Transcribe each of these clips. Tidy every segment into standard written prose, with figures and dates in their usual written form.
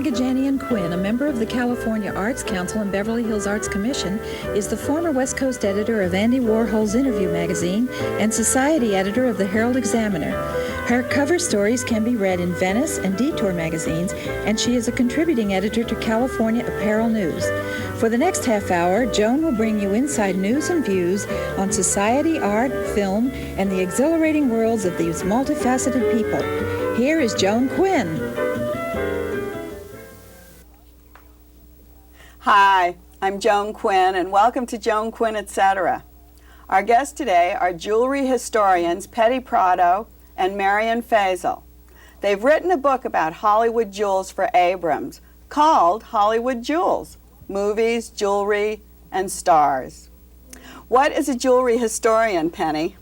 Agajanian Quinn, a member of the California Arts Council and Beverly Hills Arts Commission, is the former West Coast editor of Andy Warhol's Interview magazine and society editor of the Herald Examiner. Her cover stories can be read in Venice and Detour magazines, and she is a contributing editor to California Apparel News. For the next half hour, Joan will bring you inside news and views on society, art, film, and the exhilarating worlds of these multifaceted people. Here is Joan Quinn. Hi, I'm Joan Quinn, and welcome to Joan Quinn, Etc. Our guests today are jewelry historians Proddow and Marion Fasel. They've written a book about Hollywood jewels for Abrams called Hollywood Jewels: Movies, Jewelry, and Stars. What is a jewelry historian, Penny?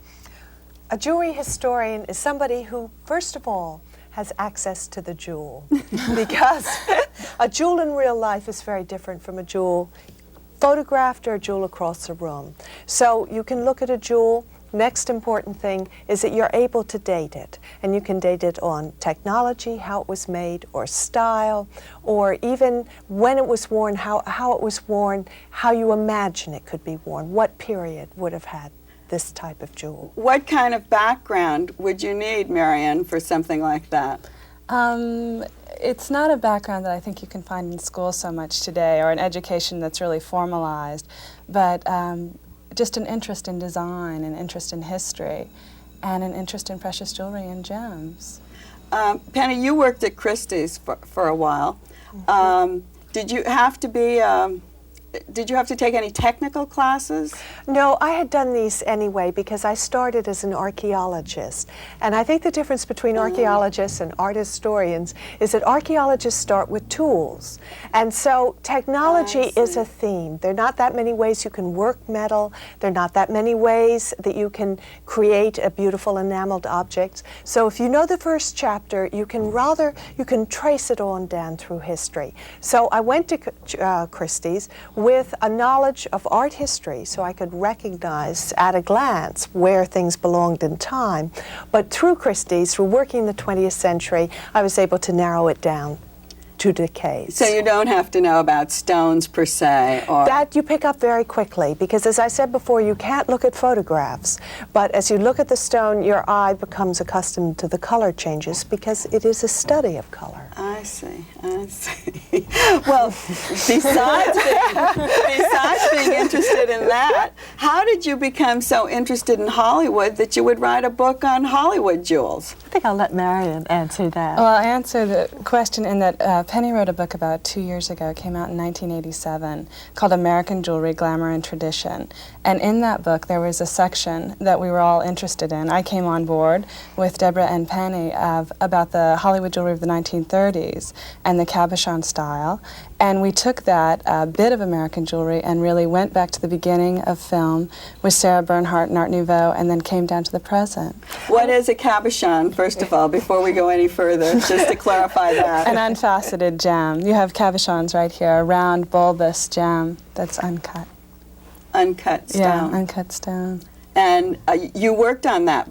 A jewelry historian is somebody who, first of all, has access to the jewel, because a jewel in real life is very different from a jewel photographed or a jewel across a room. So you can look at a jewel. Next important thing is that you're able to date it, and you can date it on technology, how it was made, or style, or even when it was worn, how it was worn, how you imagine it could be worn, what period would have had this type of jewel. What kind of background would you need, Marion, for something like that? It's not a background that I think you can find in school so much today, or an education that's really formalized, but just an interest in design, an interest in history, and an interest in precious jewelry and gems. Penny, you worked at Christie's for a while. Mm-hmm. Did you have to take any technical classes? No, I had done these anyway because I started as an archaeologist. And I think the difference between archaeologists and art historians is that archaeologists start with tools. And so technology is a theme. There are not that many ways you can work metal. There are not that many ways that you can create a beautiful enameled object. So if you know the first chapter, you can trace it on down through history. So I went to Christie's with a knowledge of art history, so I could recognize at a glance where things belonged in time. But through Christie's, through working in the 20th century, I was able to narrow it down to decades. So you don't have to know about stones per se, or... That you pick up very quickly, because as I said before, you can't look at photographs, but as you look at the stone, your eye becomes accustomed to the color changes, because it is a study of color. I see. Well, besides being interested in that, how did you become so interested in Hollywood that you would write a book on Hollywood jewels? I think I'll let Marion answer that. Well, I answered the question in that Penny wrote a book about 2 years ago. It came out in 1987 called American Jewelry, Glamour, and Tradition. And in that book, there was a section that we were all interested in. I came on board with Deborah and Penny about the Hollywood jewelry of the 1930s and the cabochon style. And we took that bit of American jewelry and really went back to the beginning of film with Sarah Bernhardt and Art Nouveau, and then came down to the present. What is a cabochon, first of all, before we go any further, just to clarify that? An unfaceted gem. You have cabochons right here, a round, bulbous gem that's uncut. Uncut stone. Yeah, uncut stone. And you worked on that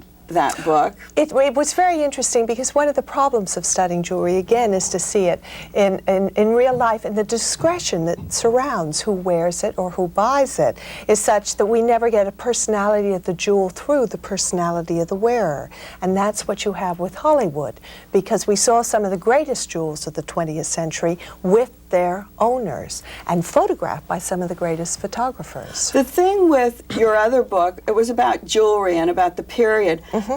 book. It was very interesting, because one of the problems of studying jewelry, again, is to see it in real life, and the discretion that surrounds who wears it or who buys it is such that we never get a personality of the jewel through the personality of the wearer. And that's what you have with Hollywood, because we saw some of the greatest jewels of the 20th century with their owners, and photographed by some of the greatest photographers. The thing with your other book, it was about jewelry and about the period. Mm-hmm.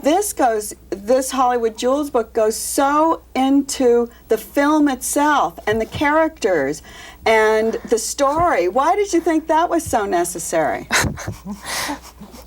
This Hollywood Jewels book goes so into the film itself and the characters and the story. Why did you think that was so necessary?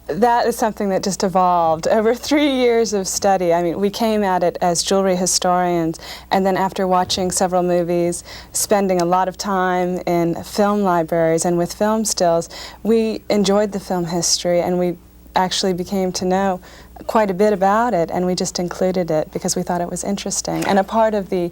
That is something that just evolved over 3 years of study. I mean, we came at it as jewelry historians, and then after watching several movies, spending a lot of time in film libraries and with film stills, we enjoyed the film history, and we actually became to know quite a bit about it, and we just included it because we thought it was interesting and a part of the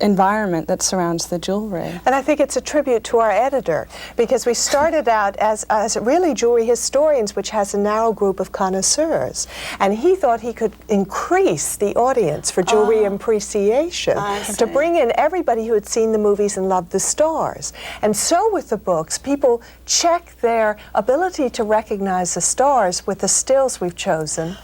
environment that surrounds the jewelry. And I think it's a tribute to our editor, because we started out as really jewelry historians, which has a narrow group of connoisseurs. And he thought he could increase the audience for jewelry appreciation to bring in everybody who had seen the movies and loved the stars. And so with the books, people check their ability to recognize the stars with the stills we've chosen,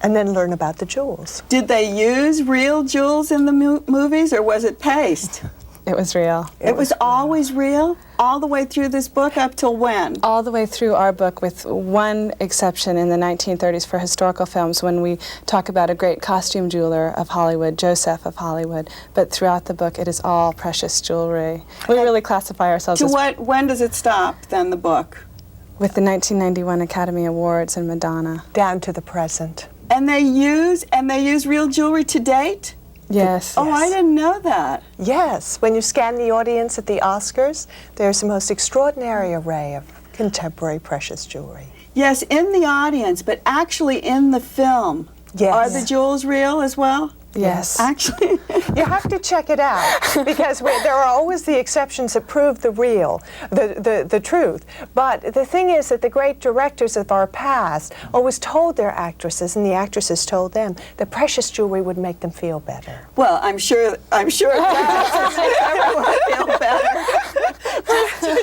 and then learn about the jewels. Did they use real jewels in the movies, or was it paste? It was real. It was always real? All the way through this book, up till when? All the way through our book, with one exception in the 1930s for historical films, when we talk about a great costume jeweler of Hollywood, Joseph of Hollywood. But throughout the book, it is all precious jewelry. We really classify ourselves as... When does it stop, then, the book? With the 1991 Academy Awards and Madonna. Down to the present. And they use real jewelry to date? Yes. Oh, I didn't know that. Yes. When you scan the audience at the Oscars, there's the most extraordinary array of contemporary precious jewelry. Yes, in the audience, but actually in the film. Yes. Are the jewels real as well? Yes. Actually. You have to check it out, because there are always the exceptions that prove the real, the truth. But the thing is that the great directors of our past always told their actresses, and the actresses told them, that precious jewelry would make them feel better. Well, I'm sure it does. Everyone feel better.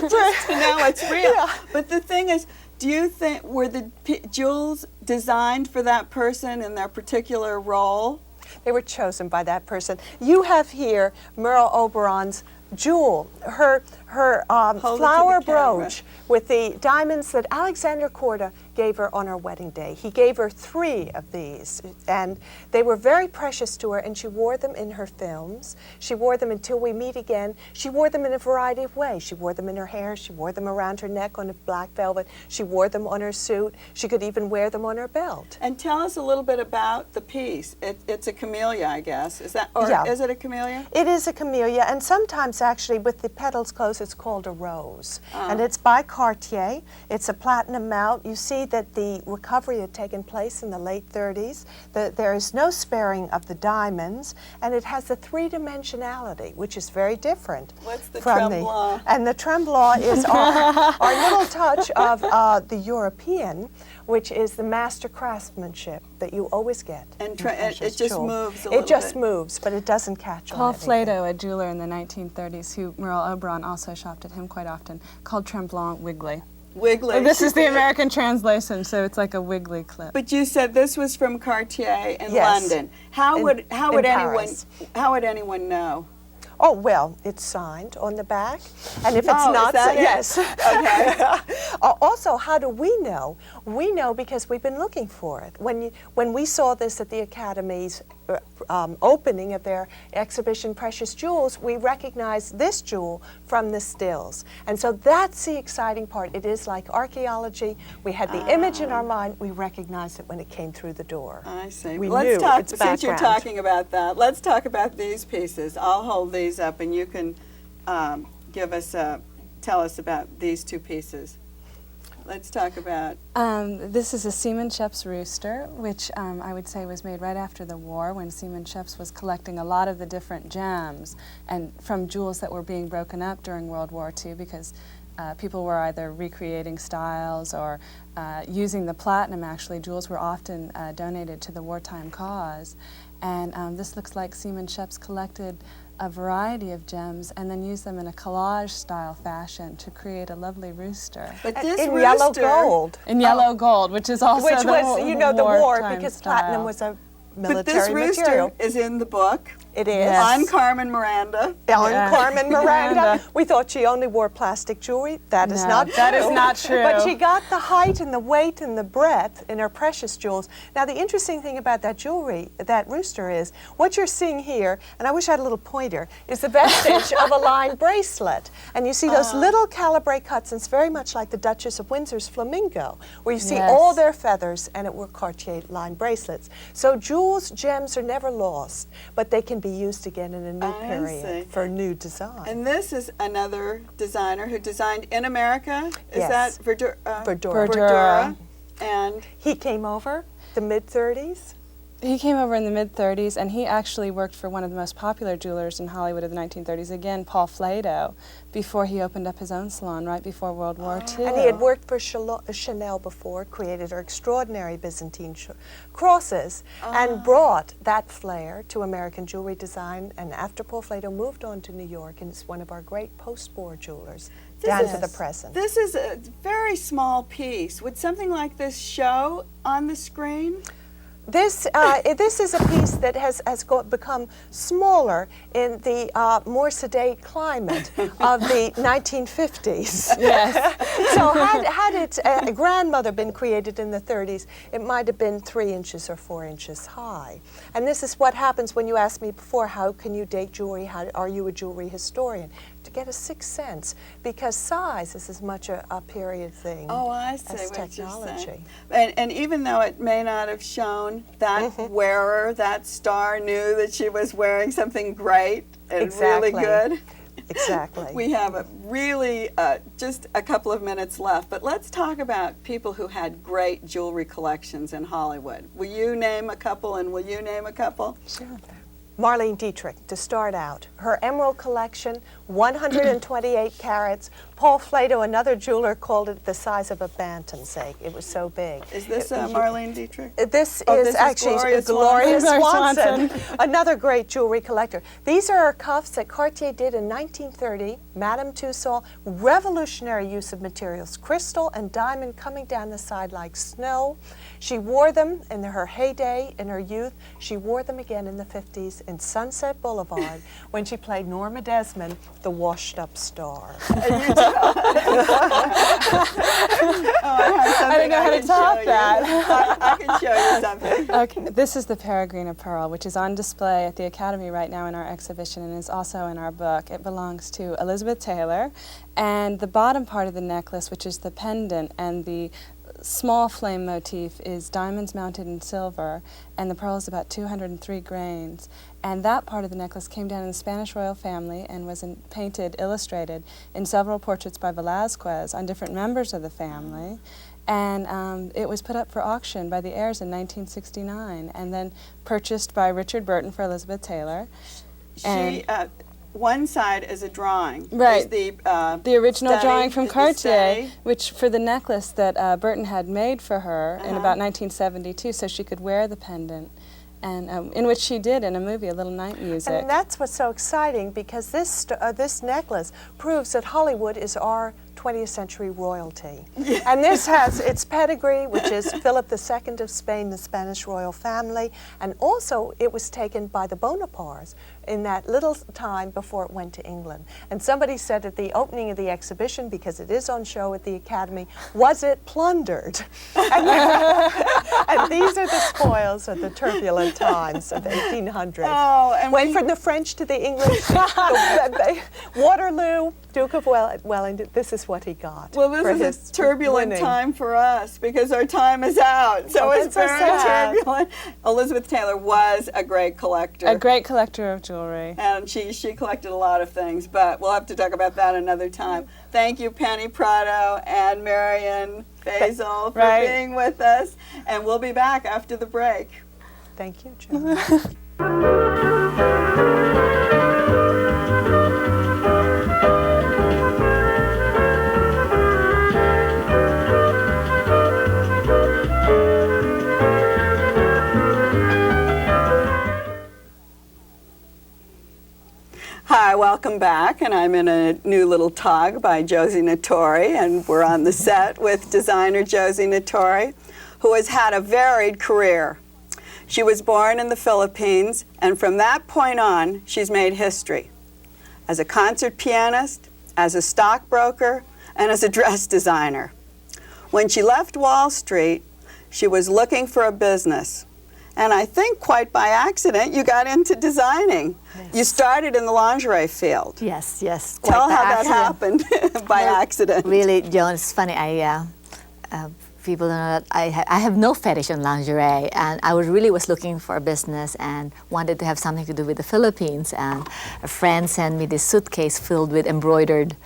just to know it's real. Yeah. But the thing is, do you think, were the jewels designed for that person in their particular role? They were chosen by that person. You have here Merle Oberon's jewel, her flower brooch with the diamonds that Alexander Korda gave her on her wedding day. He gave her 3 of these, and they were very precious to her, and she wore them in her films. She wore them until we meet again. She wore them in a variety of ways. She wore them in her hair. She wore them around her neck on a black velvet. She wore them on her suit. She could even wear them on her belt. And tell us a little bit about the piece. It's a camellia, I guess. Is that, or is it a camellia? It is a camellia, and sometimes actually with the petals closed, it's called a rose. And it's by Cartier. It's a platinum mount. You see that the recovery had taken place in the late 30s. There is no sparing of the diamonds, and it has the 3-dimensionality, which is very different. What's the from tremblant? And the tremblant is our little touch of the European, which is the master craftsmanship that you always get. And it just moves a little bit. It just moves, but it doesn't catch on Paul anything. Flato, a jeweler in the 1930s, who Merle Oberon also shopped at him quite often, called tremblant wiggly. Wiggly. This is the American translation, so it's like a wiggly clip. But you said this was from Cartier in Yes. London. How would anyone know? Oh, well, it's signed on the back. And if it's Oh, not, is that it? yes. Okay. Also, how do we know? We know because we've been looking for it. When we saw this at the Academy's opening of their exhibition Precious Jewels, we recognized this jewel from the stills. And so that's the exciting part. It is like archaeology. We had the image in our mind. We recognized it when it came through the door. I see. We Let's knew talk, its since you're background. talking about that, let's talk about these pieces. I'll hold these up and you can tell us about these 2 pieces. Let's talk about... This is a Seaman Sheps rooster, which I would say was made right after the war, when Seaman Sheps was collecting a lot of the different gems and from jewels that were being broken up during World War II, because people were either recreating styles or using the platinum. Actually, jewels were often donated to the wartime cause. And this looks like Seaman Sheps collected a variety of gems and then used them in a collage-style fashion to create a lovely rooster. But this in rooster, yellow gold. In yellow gold, which is also Which was, the war, wartime because style. platinum was a military but this rooster material. is in the book. It is. Yes. On Carmen Miranda. On Yeah. Carmen Miranda. Miranda. We thought she only wore plastic jewelry. That is No, not true. that is not true. But she got the height and the weight and the breadth in her precious jewels. Now, the interesting thing about that jewelry, that rooster, is what you're seeing here, and I wish I had a little pointer, is the vestige of a lined bracelet. And you see those little calibre cuts, and it's very much like the Duchess of Windsor's flamingo, where you see Yes. all their feathers, and it were Cartier lined bracelets. So jewels, gems are never lost, but they can be used again in a new I period see. for a new design. And this is another designer who designed in America. Is Yes. that Verdura? Verdura. Verdura. And He came over the mid-30s. He came over in the mid-30s, and he actually worked for one of the most popular jewelers in Hollywood of the 1930s, again, Paul Proddow, before he opened up his own salon right before World War II. And he had worked for Chanel before, created her extraordinary Byzantine crosses, and brought that flair to American jewelry design. And after Paul Proddow moved on to New York, and is one of our great post-war jewelers, down to the present. This is a very small piece. Would something like this show on the screen? This is a piece that has become smaller in the more sedate climate of the 1950s. Yes. So had its grandmother been created in the 30s, it might have been 3 inches or 4 inches high. And this is what happens when you asked me before, how can you date jewelry? How are you a jewelry historian? To get a sixth sense, because size is as much a period thing as technology. And even though it may not have shown, that wearer, that star knew that she was wearing something great and really good. Exactly. We have just a couple of minutes left, but let's talk about people who had great jewelry collections in Hollywood. Will you name a couple, and will you name a couple? Sure. Marlene Dietrich, to start out. Her emerald collection, 128 carats. Paul Proddow, another jeweler, called it the size of a bantam's egg. It was so big. Is this Marlene Dietrich? This is actually Gloria Swanson, Swanson. another great jewelry collector. These are her cuffs that Cartier did in 1930. Madame Tussauds, revolutionary use of materials, crystal and diamond coming down the side like snow. She wore them in her heyday, in her youth. She wore them again in the 50s in Sunset Boulevard when she played Norma Desmond, the washed-up star. I don't know how to top that. I can show you something. Okay, this is the Peregrine Pearl, which is on display at the Academy right now in our exhibition and is also in our book. It belongs to Elizabeth Taylor, and the bottom part of the necklace, which is the pendant and the small flame motif, is diamonds mounted in silver, and the pearl is about 203 grains. And that part of the necklace came down in the Spanish royal family and was illustrated in several portraits by Velázquez on different members of the family. And it was put up for auction by the heirs in 1969, and then purchased by Richard Burton for Elizabeth Taylor. One side is a drawing. Right. The original drawing from Cartier, which for the necklace that Burton had made for her in about 1972, so she could wear the pendant, and in which she did in a movie, A Little Night Music. And that's what's so exciting, because this necklace proves that Hollywood is our 20th century royalty. And this has its pedigree, which is Philip II of Spain, the Spanish royal family, and also it was taken by the Bonapartes in that little time before it went to England. And somebody said at the opening of the exhibition, because it is on show at the Academy, was it plundered? And these are the spoils of the turbulent times of the 1800s. Oh, and went from the French to the English. Waterloo, Duke of Wellington, this is what he got. Well, this is a turbulent time for us, because our time is out. So it's very turbulent. Elizabeth Taylor was a great collector. A great collector of jewelry. And she collected a lot of things, but we'll have to talk about that another time. Thank you, Penny Proddow and Marion Fasel, for being with us. And we'll be back after the break. Thank you, Joan. Hi, welcome back, and I'm in a new little tug by Josie Natori, and we're on the set with designer Josie Natori, who has had a varied career. She was born in the Philippines, and from that point on, she's made history. As a concert pianist, as a stockbroker, and as a dress designer. When she left Wall Street, she was looking for a business. And I think quite by accident, you got into designing. Yes. You started in the lingerie field. Yes, yes. Tell how that happened by accident. Really, Joan, it's funny. People don't know that I have no fetish on lingerie, and I really was looking for a business and wanted to have something to do with the Philippines. And a friend sent me this suitcase filled with embroidered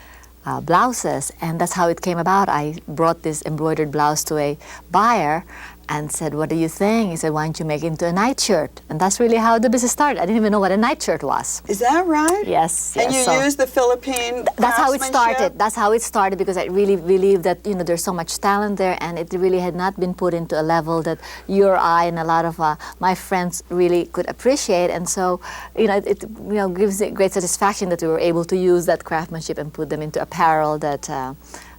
blouses, and that's how it came about. I brought this embroidered blouse to a buyer, and said, what do you think? He said, why don't you make it into a nightshirt? And that's really how the business started. I didn't even know what a nightshirt was. Is that right? Yes. And yes. you used the Philippine That's how it craftsmanship? started. That's how it started, because I really believe that, you know, there's so much talent there, and it really had not been put into a level that you or I and a lot of my friends really could appreciate. And so, you know, it gives it great satisfaction that we were able to use that craftsmanship and put them into apparel that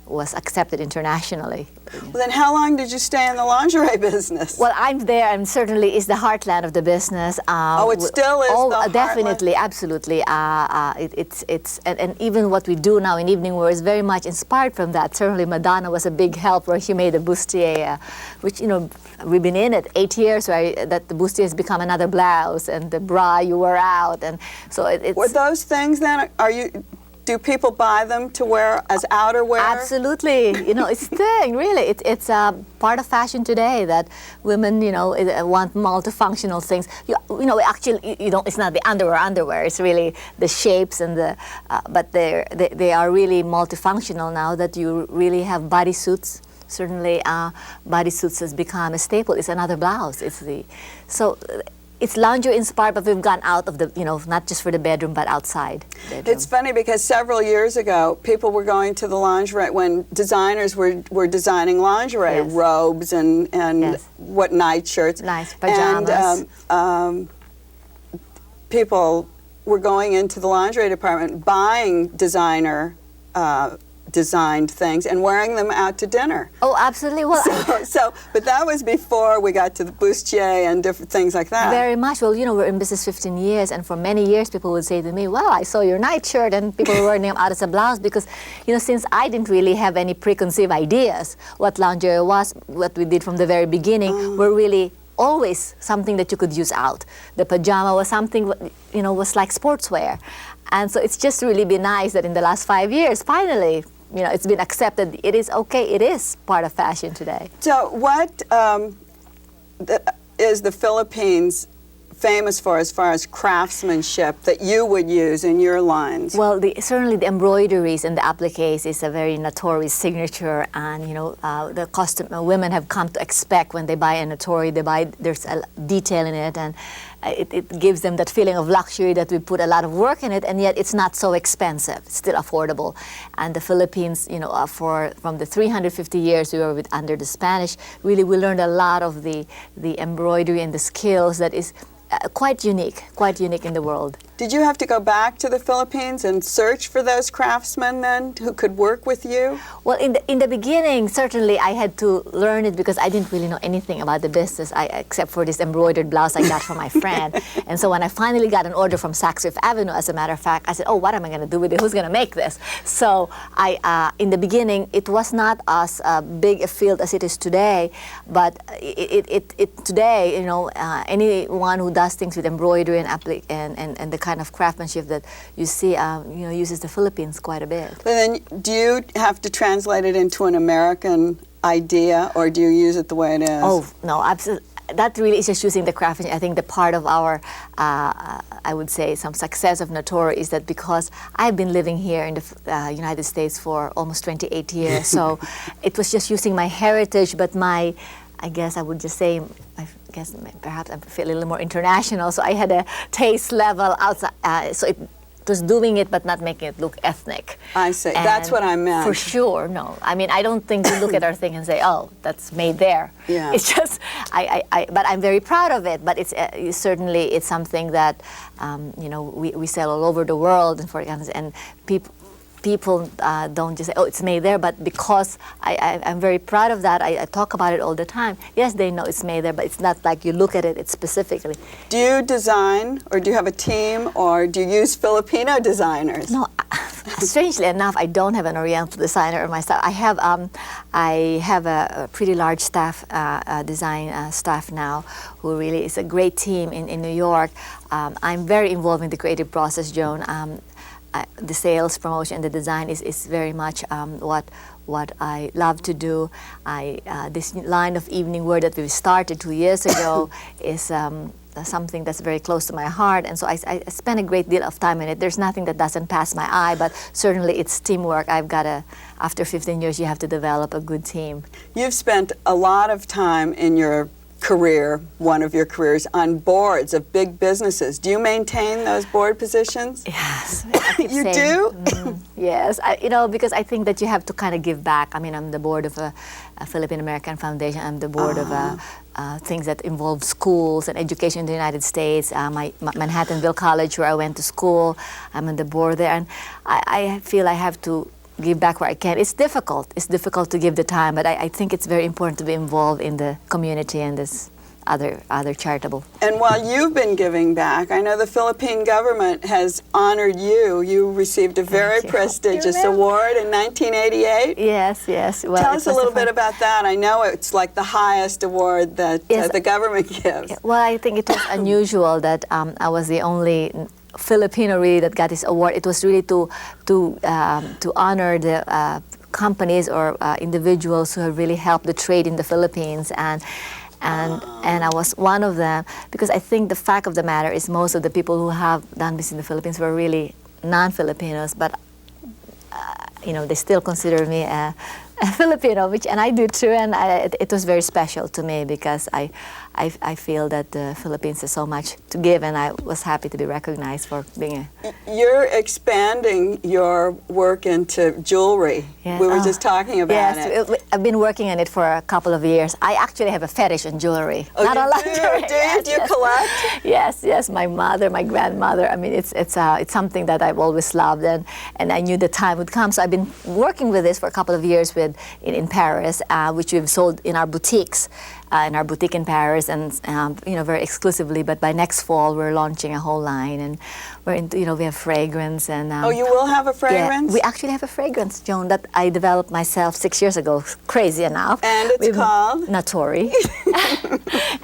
was accepted internationally. Well, then how long did you stay in the lingerie business? Well, I'm there, and certainly is the heartland of the business. It still is the heartland? Definitely, absolutely. And even what we do now in evening wear is very much inspired from that. Certainly Madonna was a big help where she made the bustier, which, you know, we've been in it 8 years, right, that the bustier has become another blouse, and the bra you wear out. And so it's... Were those things then, do people buy them to wear as outerwear? Absolutely. You know, it's a thing, really. It's a part of fashion today that women, you know, want multifunctional things. You know, actually, you know, it's not the underwear. It's really the shapes and the, but they are really multifunctional now that you really have bodysuits. Certainly, bodysuits has become a staple. It's another blouse. It's lingerie inspired, but we've gone out of the, you know, not just for the bedroom, but outside. It's funny because several years ago, people were going to the lingerie when designers were designing lingerie, Yes. robes and Yes. what nightshirts. Nice pajamas. And people were going into the lingerie department buying designer designed things and wearing them out to dinner. Oh, absolutely. Well, But that was before we got to the bustier and different things like that. very much. Well, you know, we're in business 15 years, and for many years people would say to me, well, I saw your nightshirt, and people were wearing them out as a blouse, because, you know, since I didn't really have any preconceived ideas what lingerie was, what we did from the very beginning, were really always something that you could use out. The pajama was something, you know, was like sportswear. And so it's just really been nice that in the last 5 years, finally, you know, it's been accepted. It is okay. It is part of fashion today. So what is the Philippines famous for as far as craftsmanship that you would use in your lines? Well, certainly the embroideries and the appliques is a very notorious signature, and, you know, the women have come to expect when they buy a Natori, there's a detail in it, and it gives them that feeling of luxury that we put a lot of work in it, and yet it's not so expensive. It's still affordable. And the Philippines, you know, from the 350 years we were under the Spanish, really we learned a lot of the embroidery and the skills that is quite unique in the world. Did you have to go back to the Philippines and search for those craftsmen then who could work with you? Well, in the beginning, certainly I had to learn it because I didn't really know anything about the business, except for this embroidered blouse I got from my friend. And so when I finally got an order from Saks Fifth Avenue, as a matter of fact, I said, oh, what am I going to do with it? Who's going to make this? So in the beginning, it was not as big a field as it is today, but today, you know, anyone who does things with embroidery and the kind of craftsmanship that you see, you know, uses the Philippines quite a bit. But then, do you have to translate it into an American idea, or do you use it the way it is? Oh, no, absolutely. That really is just using the craftsmanship. I think the part of our, I would say, some success of Natori is that because I've been living here in the United States for almost 28 years, so it was just using my heritage, but I guess I would just say, perhaps I feel a little more international, so I had a taste level outside, so it was doing it but not making it look ethnic. I see. And that's what I meant. For sure, no. I mean, I don't think you look at our thing and say, oh, that's made there. Yeah. It's just, but I'm very proud of it, but it's certainly, it's something that, you know, we sell all over the world, and people don't just say, oh, it's made there, but because I'm very proud of that, I talk about it all the time. Yes, they know it's made there, but it's not like you look at it specifically. Do you design, or do you have a team, or do you use Filipino designers? No, strangely enough, I don't have an Oriental designer myself. I have a pretty large staff, design staff now, who really is a great team in New York. I'm very involved in the creative process, Joan. The sales, promotion, and the design is very much what I love to do. This line of evening wear that we started 2 years ago is something that's very close to my heart, and so I spend a great deal of time in it. There's nothing that doesn't pass my eye, but certainly it's teamwork. After 15 years, you have to develop a good team. You've spent a lot of time in your career, one of your careers, on boards of big businesses. Do you maintain those board positions? Yes. I keep You saying, do? Yes. Because I think that you have to kind of give back. I mean, I'm the board of a Philippine American Foundation. I'm the board of things that involve schools and education in the United States. My Manhattanville College, where I went to school, I'm on the board there. And I feel I have to give back where I can. It's difficult. It's difficult to give the time, but I think it's very important to be involved in the community and this other charitable. And while you've been giving back, I know the Philippine government has honored you. You received a very prestigious award in 1988. Yes. Well, Tell us a little bit about that. I know it's like the highest award that the government gives. Well, I think it was unusual that I was the only Filipino really that got this award. It was really to honor the companies or individuals who have really helped the trade in the Philippines, and I was one of them, because I think the fact of the matter is most of the people who have done this in the Philippines were really non-Filipinos, but they still consider me a Filipino, and I do too, and it was very special to me because I feel that the Philippines has so much to give, and I was happy to be recognized for being a... You're expanding your work into jewelry. Yeah. We were just talking about it. Yes, I've been working on it for a couple of years. I actually have a fetish in jewelry. Oh, not you a lingerie. Do you collect? Yes. My mother, my grandmother. I mean, it's something that I've always loved, and I knew the time would come. So I've been working with this for a couple of years in Paris, which we've sold in our boutiques. In our boutique in Paris, and very exclusively. But by next fall, we're launching a whole line, and we have fragrance and. Oh, you will have a fragrance? Yeah, we actually have a fragrance, Joan, that I developed myself 6 years ago. Crazy enough. And it's called Natori.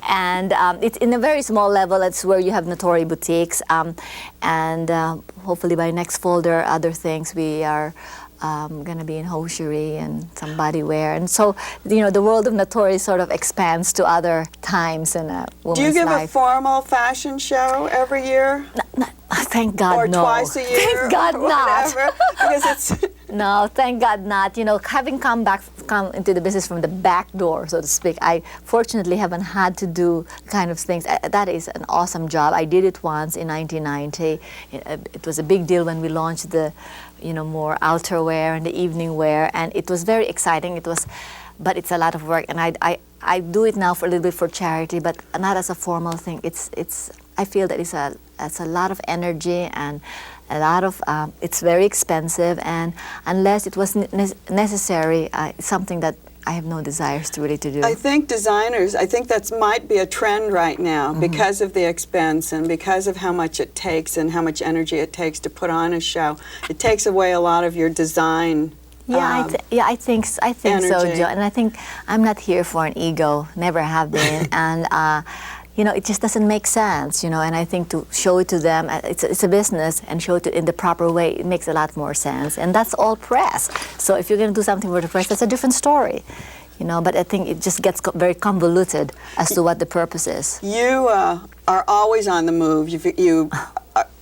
And it's in a very small level. It's where you have Natori boutiques, and hopefully by next fall there are other things. We are. Going to be in hosiery and some body wear, and so the world of Natori sort of expands to other times in a woman's life. Do you give a formal fashion show every year? Thank God, or no. Or twice a year? Thank God not. Because it's... No, thank God not. Having come into the business from the back door, so to speak, I fortunately haven't had to do kind of things. That is an awesome job. I did it once in 1990. It was a big deal when we launched the, more outerwear and the evening wear, and it was very exciting. But it's a lot of work, and I do it now for a little bit for charity, but not as a formal thing. I feel that it's a lot of energy and a lot of it's very expensive, and unless it was necessary, it's something that I have no desires to really to do. I think designers, that might be a trend right now because of the expense and because of how much it takes and how much energy it takes to put on a show. It takes away a lot of your design. I think energy. so, Joe. And I think I'm not here for an ego, never have been, and it just doesn't make sense, And I think to show it to them, it's a business, and show it in the proper way, it makes a lot more sense. And that's all press. So if you're going to do something for the press, that's a different story, But I think it just gets very convoluted as to what the purpose is. You are always on the move. You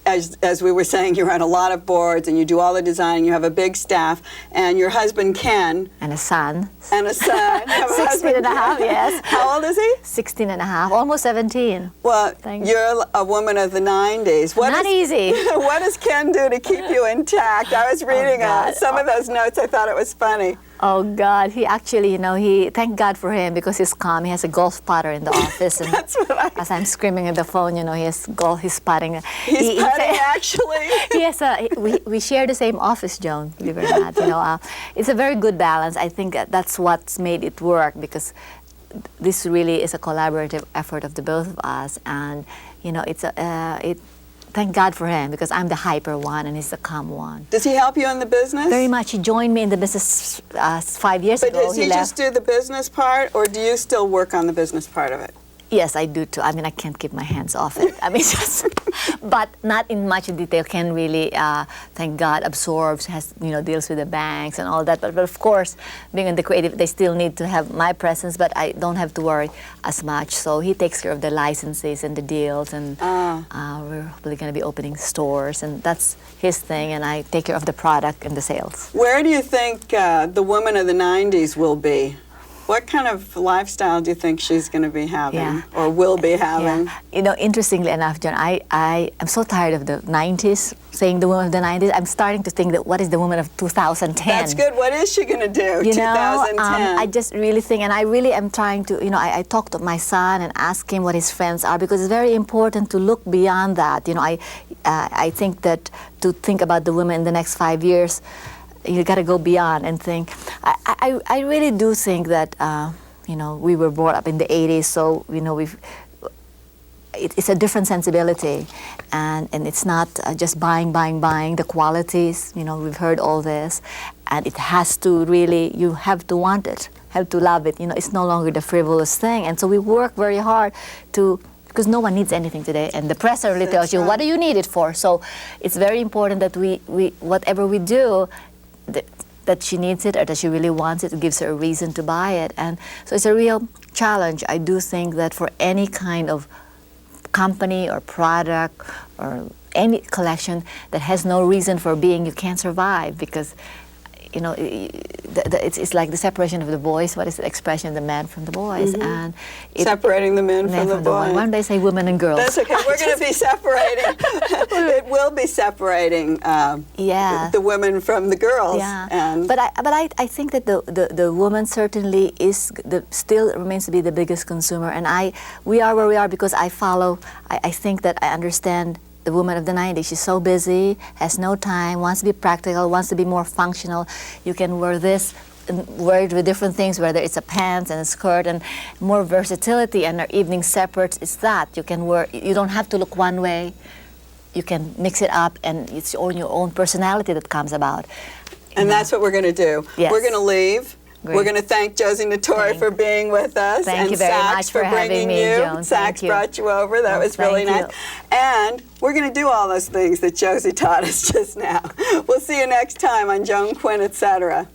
as we were saying, you're on a lot of boards, and you do all the design. You have a big staff, and your husband Ken. And a son. And a son. 16 and a half, yes. How old is he? 16 and a half, almost 17. Well, you're a woman of the 90s. Not easy. What does Ken do to keep you intact? I was reading some of those notes. I thought it was funny. Oh, God. He actually, thank God for him, because he's calm. He has a golf putter in the office. And that's what as I'm screaming at the phone, he's putting. He's putting, actually? Yes, we share the same office, Joan, believe it or not. It's a very good balance. I think that's what's made it work, because this really is a collaborative effort of the both of us. And, thank God for him, because I'm the hyper one and he's the calm one. Does he help you in the business? Very much. He joined me in the business 5 years ago. But does he just do the business part, or do you still work on the business part of it? Yes, I do too. I mean, I can't keep my hands off it. I mean, just, but not in much detail. Can really, thank God, absorbs, has, you know, deals with the banks and all that. But of course, being in the creative, they still need to have my presence, but I don't have to worry as much. So he takes care of the licenses and the deals, and we're hopefully going to be opening stores, and that's his thing, and I take care of the product and the sales. Where do you think the woman of the 90s will be? What kind of lifestyle do you think she's going to be having or will be having? Yeah. You know, interestingly enough, John, I am so tired of the 90s, saying the woman of the 90s. I'm starting to think that what is the woman of 2010? That's good. What is she going to do, you 2010? know, I just really think, and I really am trying to, you know, I talk to my son and ask him what his friends are, because it's very important to look beyond that. You know, I think that to think about the women in the next 5 years, you got to go beyond and think. I really do think that, you know, we were brought up in the 80s, so, you know, it's a different sensibility, and it's not just buying the qualities. You know, we've heard all this, and it has to really, you have to want it, have to love it. You know, it's no longer the frivolous thing, and so we work very hard to, because no one needs anything today, and the press really tells you, what do you need it for? So it's very important that we whatever we do, that she needs it or that she really wants it, gives her a reason to buy it. And so it's a real challenge. I do think that for any kind of company or product or any collection that has no reason for being, you can't survive, because, you know, it's like the separation of the boys. What is the expression, the man from the boys? And separating the men from the boys. Why don't they say women and girls? That's okay. We're going to be separating. It will be separating the women from the girls. Yeah. And but I think that the woman certainly is still remains to be the biggest consumer, and we are where we are because I follow. I think that I understand the woman of the 90s. She's so busy, has no time, wants to be practical, wants to be more functional. You can wear this and wear it with different things, whether it's a pants and a skirt, and more versatility, and our evening separates is that. You can wear, you don't have to look one way. You can mix it up, and it's your own personality that comes about. And that's what we're going to do. Yes. We're going to leave. Great. We're going to thank Josie Natori for being with us. Thank you very much for having me, Joan. Sachs brought you over. That was really nice. And we're going to do all those things that Josie taught us just now. We'll see you next time on Joan Quinn, etc.